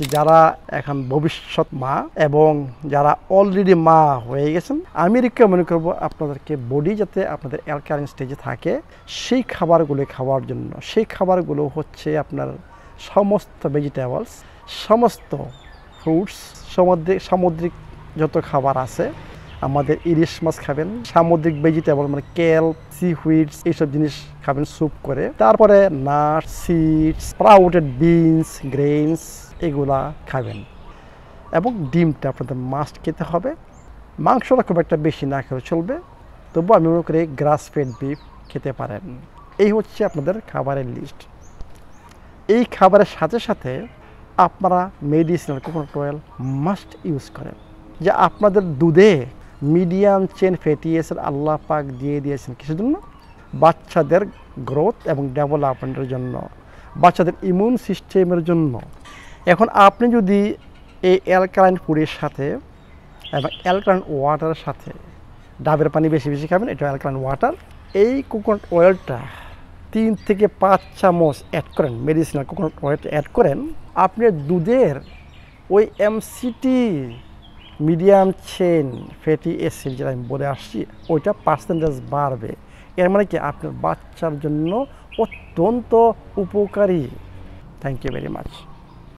যে যারা এখন ভবিষ্যৎ মা এবং যারা অলরেডি মা হয়ে গেছেন, আমি রিকমেন্ড করব আপনাদেরকে বডি যাতে আপনাদের অ্যালকালাইন স্টেজে থাকে সেই খাবারগুলো খাওয়ার জন্য। সেই খাবারগুলো হচ্ছে আপনার সমস্ত ভেজিটেবলস, সমস্ত ফ্রুটস, সামুদ্রিক যত খাবার আছে, আমাদের ইলিশ মাছ খাবেন, সামুদ্রিক ভেজিটেবল মানে কেল, সি হুইডস এইসব জিনিস খাবেন স্যুপ করে। তারপরে nut, seeds, sprouted beans, grains এগুলা খাবেন। এবং ডিমটা আপনাদের মাস্ট খেতে হবে। মাংসটা খুব একটা বেশি না খেলে চলবে, তবু আমি মনে করি গ্রাস ফেড বিফ খেতে পারেন। এই হচ্ছে আপনাদের খাবারের লিস্ট। এই খাবারের সাথে সাথে আপনারা medicinal coconut oil must use করেন। যে আপনাদের দুধে মিডিয়াম চেন ফ্যাটি অ্যাসিড আল্লাহ পাক দিয়ে দিয়েছেন কিসের জন্য? বাচ্চাদের গ্রোথ এবং ডেভেলপমেন্টের জন্য, বাচ্চাদের ইমিউন সিস্টেমের জন্য। এখন আপনি যদি এই অ্যালকালাইন ফুডের সাথে এবং অ্যালকালাইন ওয়াটারের সাথে ডাবের পানি বেশি বেশি খাবেন, এটা অ্যালকালাইন ওয়াটার, এই কোকোনাট অয়েলটা 3 থেকে 5 চামচ অ্যাড করেন, মেডিসিনাল কোকোনাট অয়েল অ্যাড করেন, আপনার দুধের ওই MCT medium chain fatty acid যেটা আমি বলে আসছি ওইটা পার্সেন্টেজ বাড়বে। এর মানে কি আপনার বাচ্চার জন্য অত্যন্ত উপকারী। Thank you very much.